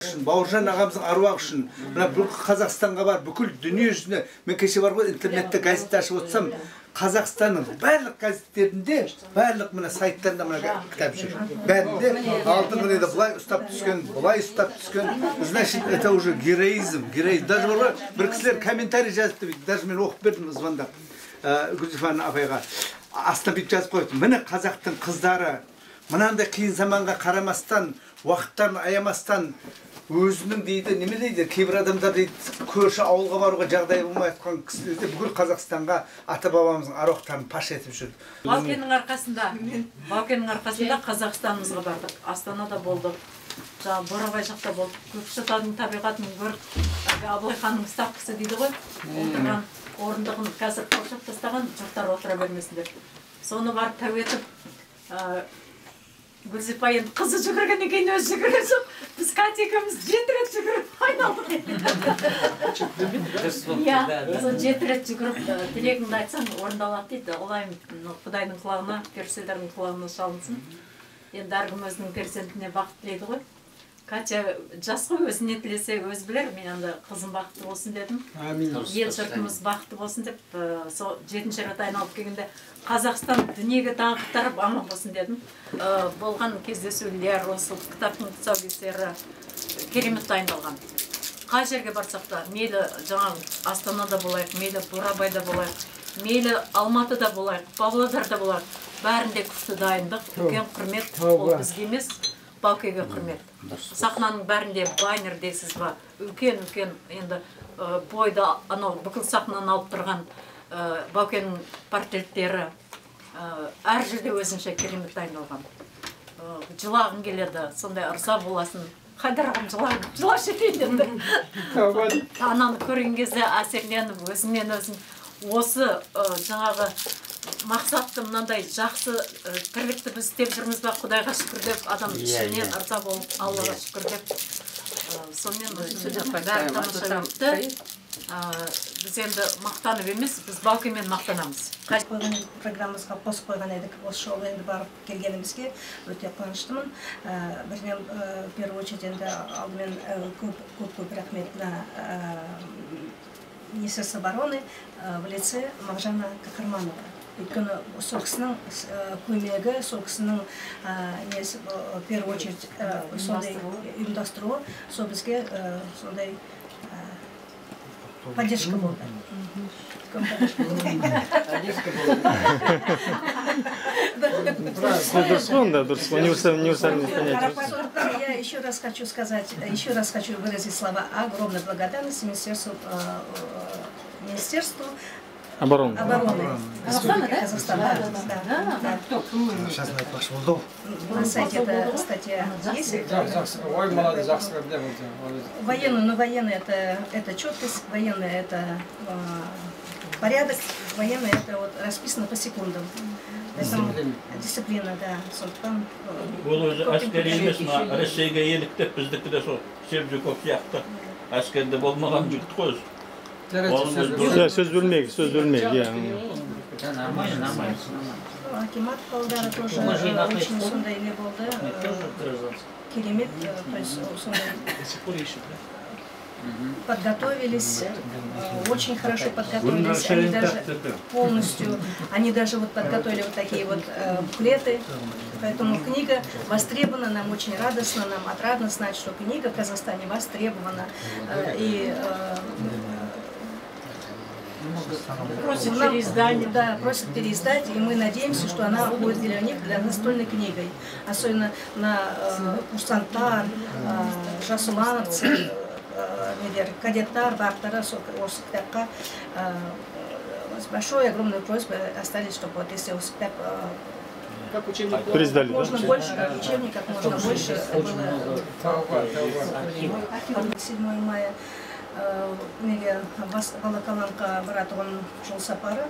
үшін, Бауыржан ағамыздың аруағы үшін, мына Қазақстанға бар, бүкіл дүние жүзіне, мен кеше бар ғой интернетте газет ашып отырсам, Қазақстанның барлық газеттерінде, барлық мына сайттарында мына кітап жүр. Бәрінде алтын неден былай ұстап түскен, былай ұстап түскен. Значит, это уже героизм. Даже бар, бір кісілер комментарий жазыпты, даже мен оқып бердім звондап. Гүлзифан апайға. Астына бүйтіп жазып қойды. Міне қазақтың қыздары мынандай қиын заманға қарамастан, уақыттарын аямастан өзінің дейді, неме дейді, кейбір адамдар дейді, көрші ауылға баруға жағдай болмай жатқан кісілерде бүкіл Қазақстанға ата бабамыздың аруақтарын паш етіп жүр. Баукеннің арқасында Қазақстанымызға бардық. Астанада болдық. Жаңа Борабай жақта болдық. Көкшетаудың табиғатын көріп, Абылай ханның ставкасы дейді ғой. Отырған орындығын қазір қоршап тастаған, жұрттар отыра бермесіндер. Соны барып тәу етіп, Гүлзипа енді қызы жүгіргеннен кейін өзі жүгірген жоқ. Біз Катя екеуміз 7 рет жүгіріп айналдық. Иә, сол 7 рет жүгіріп тілегіңді айтсаң орындалады дейді. Олайым Құдайдың құлағына, перзенттердің құлағына шалынсын. Енді әркім өзінің перзентіне бақыт тілейді ғой. Катя жас қой, өзіне тілесе өзі білер. Мен анда қызым бақытты болсын дедім. Ел жұртымыз бақытты болсын деп, сол 7-ші рет айналып келгенде Қазақстан дүниеге даңқтарып аман болсын дедім. Болған кездесулер, осы кітаптың тұсаукесері керемет дайындалған. Қай жерге барсақ та, мейлі жаңағы Астанада болайық, мейлі Бурабайда болайық, мейлі Алматыда болайық, Павлодарда болайық, бәрінде күшті дайындық, үлкен құрмет, ол бізге емес, Баукеге құрмет. Сахнаның бәрінде байнер дейсіз ба, үлкен-үлкен, енді бойда анау бүкіл сахнаны алып тұрған Баукенің портреттері әр жерде өзінше керемет дайындалған. Жылағың келеді, сондай ырза боласын. Қайдар ағам жылашы етейін деді. Ананы көрген кезде әсерленіп, өзіңнен өзің осы жаңағы мақсатты мынандай жақсы тірлікті біз істеп жүрміз ба, Құдайға шүкір деп, адам ішінен ырза болып, Аллаға шүкір деп. Сонымен бәрі тамаша өтті. Біз енді мақтанып емес, біз Баукемен мақтанамыз. Программамызға қосып қойған едік. Осы жолы енді барып келгенімізге өте қуаныштымын. Бірден первую очередь енді алдымен көп рахмет Министерство обороны в лице Мағжана Кахарманова. Өйткені сол кісінің көмегі, сол кісінің в первую очередь сондай ұйымдастыруы, сол бізге сондай поддержка болды. Я еще раз хочу сказать, еще раз хочу выразить слова огромной благодарности Министерству обороны. Казахстана. Сейчас на это пошел. На сайте эта статья есть. Ой, молодец, военный это четкость, военный это порядок, военный это вот расписано по секундам. Дисциплина, да. Бұл өзі әскери емес, Ресейге еліктеп біздікі де сол Шевчуков сияқты әскерде болмаған жігіт қой. Söz bölmek. Акимат балдары тоже очень сондай не болды. Керемет, то есть подготовились, очень хорошо подготовились. Они даже полностью, они даже вот подготовили вот такие вот буклеты. Поэтому книга востребована, нам очень радостно, нам отрадно знать, что книга в Казахстане востребована. И просят переиздать. Да, просят переиздать, и мы надеемся, что она будет для них для настольной книгой. Особенно на курсанттар, жасулановцы, кадеттар, бақтары, осы кітапқа большой, огромной просьбой остались, чтобы вот если осы кітап переиздали, можно больше, как учебник, как можно больше было. 7 мая неге Волоколамқа баратығын жол сапары.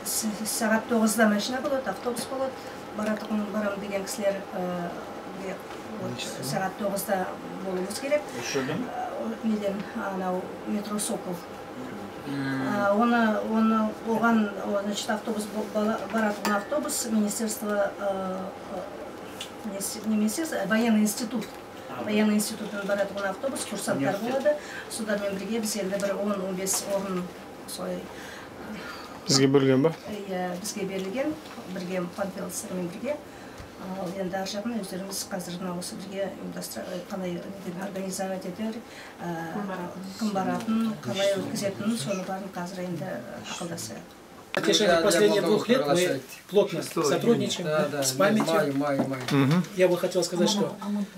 Сағат 9-да машина болады, автобус болады. Барам деген кісілер сағат 9-да болуымыз керек. Неден метро Сокол. Оған автобус баратығын автобус Министерство, не министерство, военный институт. военный институтын баратын автобус, курсанттар болады. Солармен бірге біз енді бір 10-15 орын солай Бізге берілген ба? Иә, бізге берілген, бірге панфиловцармен бірге. Енді ар жағын өздеріміз қазір осы бізге қалай организовать етер, кім баратын, қалай өткізетінін, соны барын қазір енді ақылдасайық. В протяжении последних 2 лет мы плотно сотрудничаем с памятью. Я бы хотел сказать, что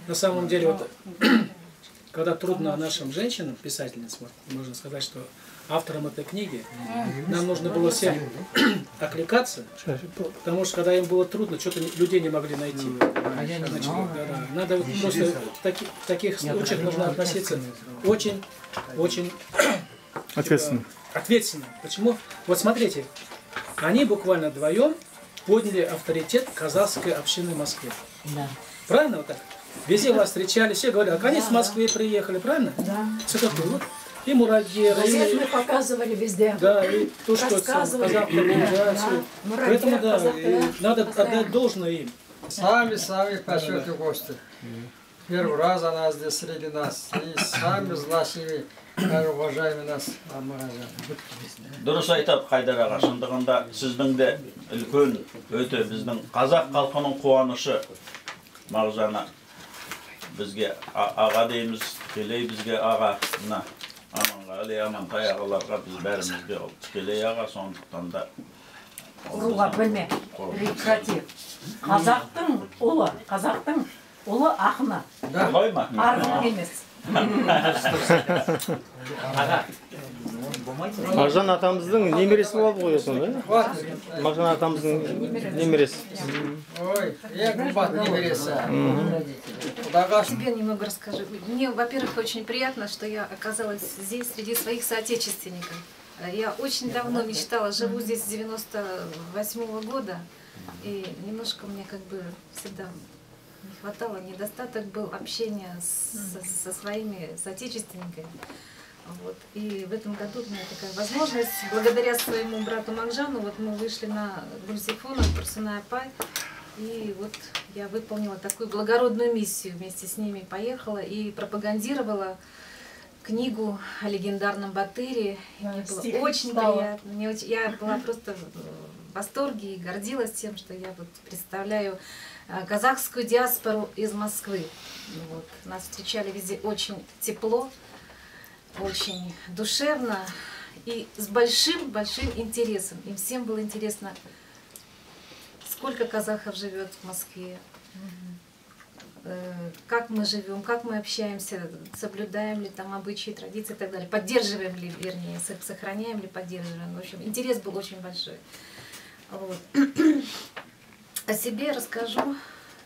на самом деле, вот, когда трудно нашим женщинам, писательницам, можно сказать, что авторам этой книги, нам нужно было всем окликаться, потому что когда им было трудно, что-то людей не могли найти. Значит, надо вот просто в таких случаях нужно относиться очень Ответственно. Ответственно. Почему? Вот смотрите, они буквально вдвоем подняли авторитет казахской общины в Москве. Да. Правильно вот так? Везде вас встречали, все говорят, а они с Москвы приехали, правильно? Да. Все такое. Вот. И мурагеры, Мы показывали везде. да, и то, что казахи, да, все. Поэтому да, и надо отдать должное им. Сами почетные гости. Первый раз она здесь среди нас. И сами значимые, уважаемые нас Амаражан. Дұрыс айтады Қайдар аға, шындығында сіздің де үлкен өте біздің қазақ халқының қуанышы Мағжана. Бізге аға дейміз, Тікелей бізге аға, мына Аманғали, Амантай ағаларға біз бәрімізге Тікелей аға, сондықтан да Ұруға білме, рекреатив. Қазақтың ұлы ақыны. Олай ма? Арғын емес. Мағжан атамыздың немересі болды ғой сонда, Мағжан атамыздың немересі. Ой, я губат не берется. Тебе немного расскажу. Мне, во-первых, очень приятно, что я оказалась здесь среди своих соотечественников. Я очень давно мечтала, живу здесь с 98-го года, и немножко мне как бы всегда не хватало, недостаток был общения со своими соотечественниками. Вот. И в этом году у меня такая возможность, благодаря своему брату Мағжану, вот мы вышли на Гульзифона, Турсунай Апай, и вот я выполнила такую благородную миссию, вместе с ними поехала и пропагандировала книгу о легендарном Батыре. И мне было очень приятно. Я была просто в восторге и гордилась тем, что я вот представляю казахскую диаспору из Москвы. Вот. Нас встречали везде очень тепло, очень душевно и с большим-большим интересом. Им всем было интересно, сколько казахов живет в Москве, как мы живем, как мы общаемся, соблюдаем ли там обычаи, традиции и так далее, поддерживаем ли, вернее, сохраняем ли, поддерживаем. В общем, интерес был очень большой. Вот. О себе расскажу.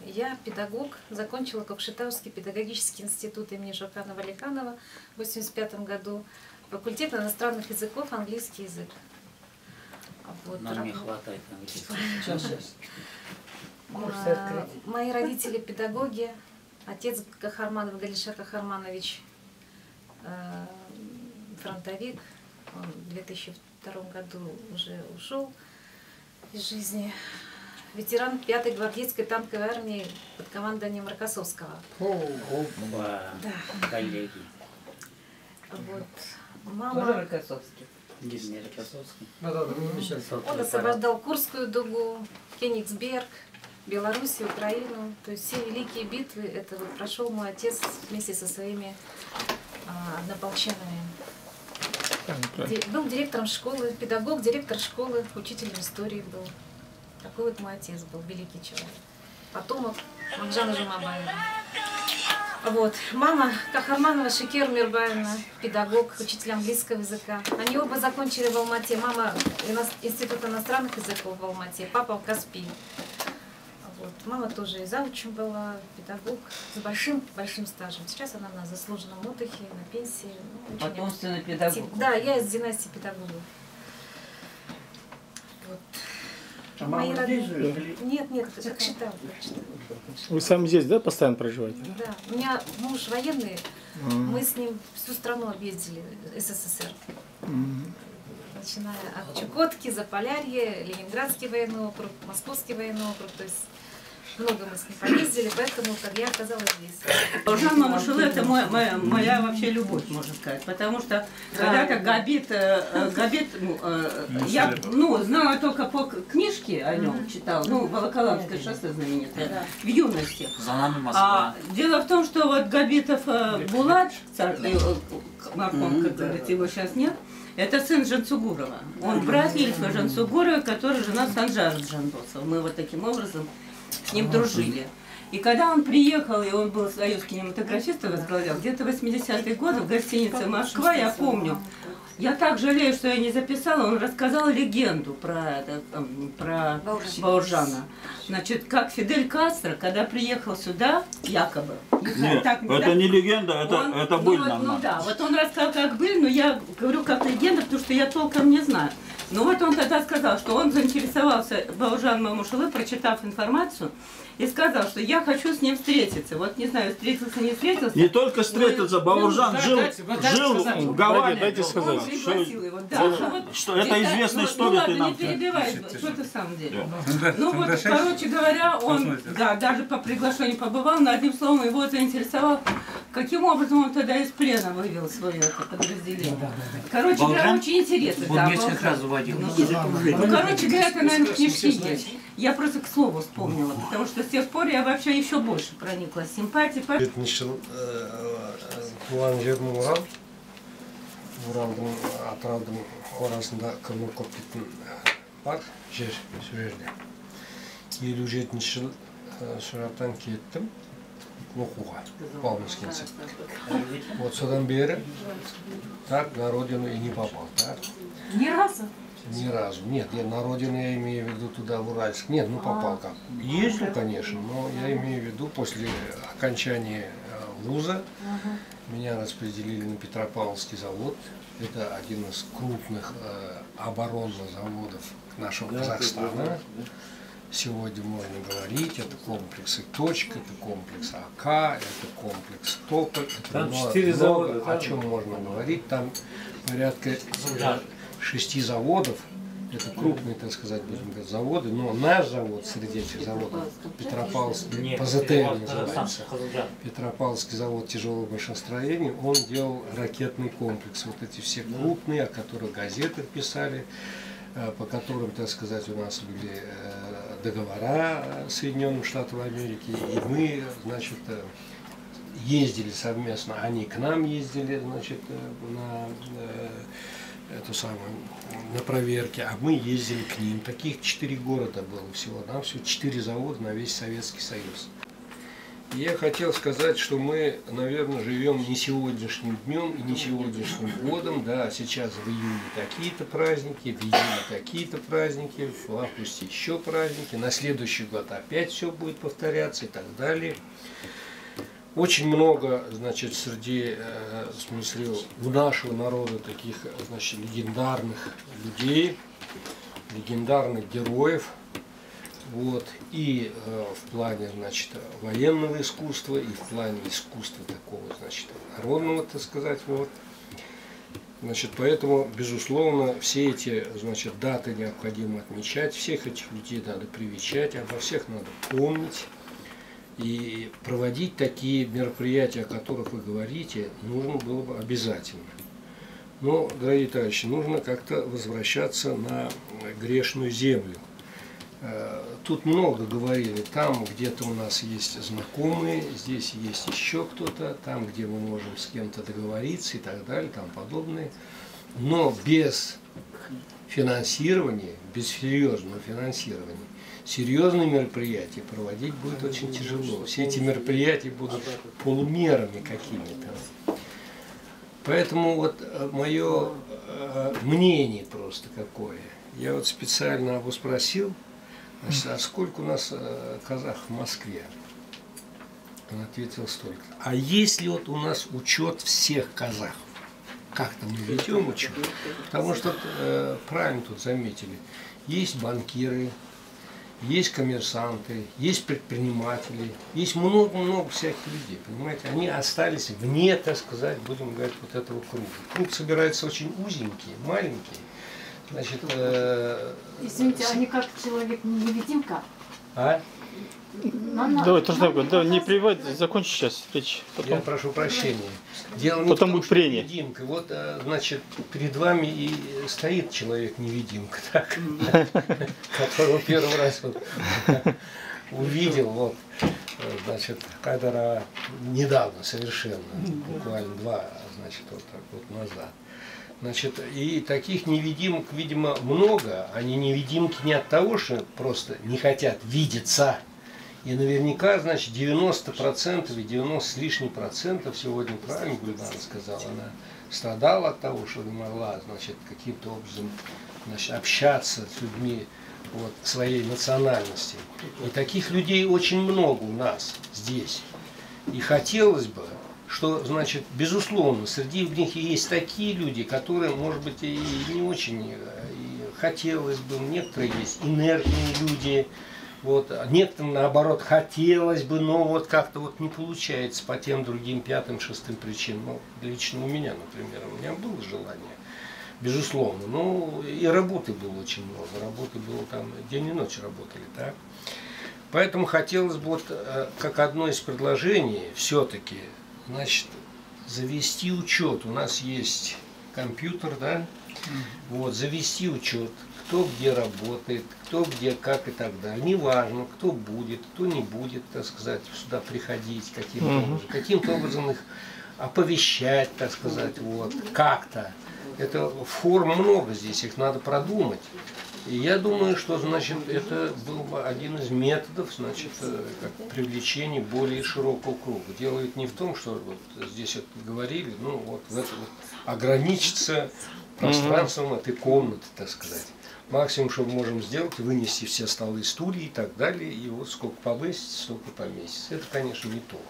Я педагог, закончила Кокшетауский педагогический институт имени Жоканова-Ликанова в 1985 году, факультет иностранных языков, английский язык. Вот. Нам не хватает английского. Мои родители педагоги, отец Кахарманов Галиша Кахарманович, фронтовик, он в 2002 году уже ушел из жизни. Ветеран 5-й гвардейской танковой армии под командованием Рокоссовского. Да. Коллеги. Вот. Мама... Рокоссовский. Не Рокоссовский. Он освобождал Курскую дугу, Кенигсберг, Белоруссию, Украину. То есть все великие битвы это вот прошел мой отец вместе со своими однополчанами. Был директором школы, педагог, директор школы, учителем истории был. Такой вот мой отец был, великий человек. Потомок Мағжана Жұмабаева. Вот. Мама Кахарманова Шекер Мирбаевна, педагог, учитель английского языка. Они оба закончили в Алмате. Мама Институт иностранных языков в Алмате, папа в Каспии. Вот. Мама тоже и заучем была, педагог с большим стажем. Сейчас она на заслуженном отдыхе, на пенсии. Ну, потомственный педагог. Да, я из династии педагогов. Вот. А мама здесь живет? Нет, как считал. Вы сами здесь, да, постоянно проживаете? Да, у меня муж военный, мы с ним всю страну объездили, СССР. Начиная от Чукотки, Заполярья, Ленинградский военный округ, Московский военный округ, то есть много мы с ним поездили, поэтому как я оказалась здесь. Баужан Мамушулы — это моя вообще любовь, можно сказать. Потому что когда-то Габит, я знала только по книжке о нем, читала, Волоколамское шоссе знаменитое, в юности. Дело в том, что вот Габитов Булат, Маркон, как говорится, его сейчас нет, это сын Жансугурова. Он брат Ильфа Жансугурова, который жена Санжара Джанбосова. Мы вот таким образом с ним дружили. И когда он приехал, и он был союз кинематографистов, возглавлял, где-то 80-е годы в гостинице «Москва», я помню, я так жалею, что я не записала, он рассказал легенду про Баужана. Значит, как Фидель Кастро, когда приехал сюда, якобы... Нет, это не легенда, это быль нормально. Да, вот он рассказал, как быль, но я говорю как легенда, потому что я толком не знаю. Ну вот он тогда сказал, что он заинтересовался Баужан Мамушулы, прочитав информацию, и сказал, что я хочу с ним встретиться. Вот не знаю, встретился, не встретился. Не только встретиться, Баужан жил в Гаване. Дайте сказать. Что это известная история, ты нам... Не перебивай, что это в самом деле. Ну вот, короче говоря, он даже по приглашению побывал, но одним словом его заинтересовал, каким образом он тогда из плена вывел свое это подразделение. Короче говоря, очень интересно. Он несколько раз выводил. Ну, короче говоря, это, наверное, в книжке есть. Я просто к слову вспомнила, потому что с тех пор я вообще еще больше прониклась симпатией. Туған жерім Орал. Оралдың Атыраудың орасында кірмек көп кеткен бар жер сол жерде. 57 жыл Шыраттан кеттім оқуға, Бауманский институт. Вот содан бері так на родину и не попал, так? Ни разу? Ни разу. Нет, я на родину, я имею в виду туда, в Уральск. Нет, ну попал как. Ездил, конечно, но я имею в виду после окончания вуза меня распределили на Петропавловский завод. Это один из крупных оборонных заводов нашего Казахстана. Сегодня можно говорить, это комплекс «Точка», это комплекс АК, это комплекс «Тополь». Там 4 завода. О чем можно говорить, там порядка 6 заводов. Это крупные, так сказать, будем говорить, заводы, но наш завод среди этих заводов, Петропавловский, ПЗТ называется, Петропавловский завод тяжелого машиностроения, он делал ракетный комплекс. Вот эти все крупные, о которых газеты писали, по которым, так сказать, у нас были договора с Соединенными Штатами Америки, и мы, значит, ездили совместно, они к нам ездили, значит, на эту самую, на проверке, а мы ездили к ним. Таких 4 города было всего, нам всего 4 завода на весь Советский Союз. И я хотел сказать, что мы, наверное, живем не сегодняшним днем и не сегодняшним годом, да, сейчас в июне такие-то праздники, в июне такие-то праздники, в августе еще праздники, на следующий год опять все будет повторяться и так далее. Очень много, значит, среди, в смысле, у нашего народа таких, значит, легендарных людей, легендарных героев, вот, и в плане, значит, военного искусства, и в плане искусства такого, значит, народного, так сказать, вот. Значит, поэтому, безусловно, все эти, значит, даты необходимо отмечать, всех этих людей надо привечать, обо всех надо помнить. И проводить такие мероприятия, о которых вы говорите, нужно было бы обязательно. Но, дорогие товарищи, нужно как-то возвращаться на грешную землю. Тут много говорили, там где-то у нас есть знакомые, здесь есть еще кто-то, там, где мы можем с кем-то договориться и так далее, там подобное. Но без финансирования, без серьезного финансирования, серьезные мероприятия проводить будет очень тяжело. Все эти мероприятия будут полумерами какими-то. Поэтому вот мое мнение просто какое. Я вот специально его спросил, значит, а сколько у нас казахов в Москве? Он ответил столько. А есть ли вот у нас учет всех казахов? Как-то мы ведем учет? Потому что, правильно тут заметили, есть банкиры, есть коммерсанты, есть предприниматели, есть много-много всяких людей, понимаете? Они остались вне, так сказать, будем говорить, вот этого круга. Круг собирается очень узенький, маленький. Значит, Извините, они как человек-невидимка? А? Давай, тоже такое, да, не приводь, закончи сейчас речь. Я прошу прощения. Дело не Потом в том, будет что прение. невидимка. Вот, значит, перед вами и стоит человек-невидимка, так, которого первый раз вот увидел, вот, значит, Хайдара недавно совершенно, буквально 2, значит, вот так вот назад. Значит, и таких невидимок, видимо, много. Они невидимки не от того, что просто не хотят видеться. И наверняка, значит, 90% и 90 с лишним процентов, сегодня правильно Гульнара сказала, она страдала от того, что не могла, значит, каким-то образом, значит, общаться с людьми вот, своей национальности. И таких людей очень много у нас здесь. И хотелось бы, что, значит, безусловно, среди них есть такие люди, которые, может быть, и не очень, и хотелось бы, некоторые есть инертные люди, вот, некоторым, наоборот, хотелось бы, но вот как-то вот не получается по тем другим 5, 6 причинам. Ну, лично у меня, например, у меня было желание, безусловно, ну, и работы было очень много, работы было там, день и ночь работали, так. Поэтому хотелось бы, вот, как одно из предложений, все-таки, значит, завести учет. У нас есть компьютер, да, вот, завести учет, кто где работает, кто где, как и так далее. Неважно, кто будет, кто не будет, так сказать, сюда приходить, каким-то образом их оповещать, так сказать, вот, как-то. Это форм много здесь, их надо продумать. И я думаю, что, значит, это был бы один из методов, значит, как привлечения более широкого круга. Дело ведь не в том, что вот здесь вот говорили, ну вот в это вот ограничиться пространством этой комнаты, так сказать. Максимум, что мы можем сделать, вынести все столы, стулья и так далее, и вот сколько повысить, столько поместить. Это, конечно, не то.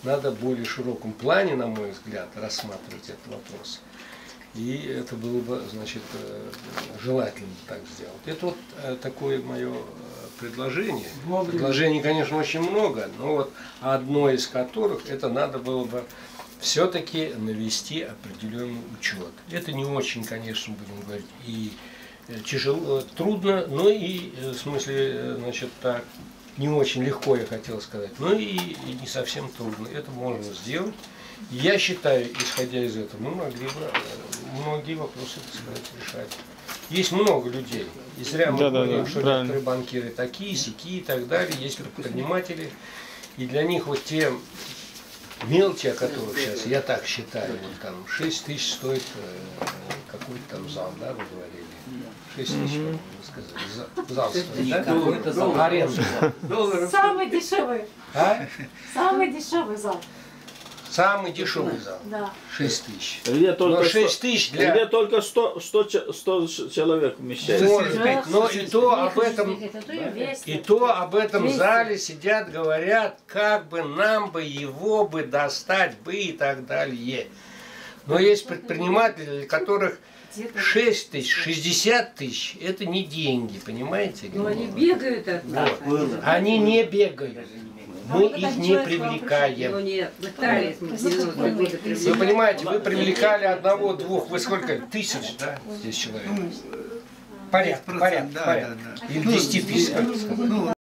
Надо в более широком плане, на мой взгляд, рассматривать этот вопрос. И это было бы, значит, желательно так сделать. Это вот такое мое предложение. Предложений, конечно, очень много, но вот одно из которых, это надо было бы все-таки навести определенный учет. Это не очень, конечно, будем говорить, и тяжело, трудно, но и, в смысле, значит, так, не очень легко, я хотел сказать, но и не совсем трудно. Это можно сделать. Я считаю, исходя из этого, мы могли бы многие вопросы, так сказать, решать. Есть много людей. И зря мы говорим, что некоторые банкиры такие, сякие и так далее. Есть предприниматели. И для них вот те мелочи, о которых сейчас, я так считаю, вот там 6 тысяч стоит какой-то там зал, да, вы говорили. 6 тысяч, вы сказали. Зал стоит, да? Аренда. Самый дешевый. А? Самый дешевый зал. Самый дешевый зал. Да. 6 тысяч. Где только, 6 тысяч для... где только 100 человек вмещается. Может быть, но и то об этом зале сидят, говорят, как бы нам бы его бы достать бы и так далее. Но есть предприниматели, для которых 6 тысяч, 60 тысяч – это не деньги, понимаете? Но они бегают от нас. Вот. Они не бегают. Мы их не привлекаем. Вы понимаете, вы привлекали одного-двух, вы сколько? Тысяч, да, здесь человек? Порядка. Или 10 тысяч, как сказать.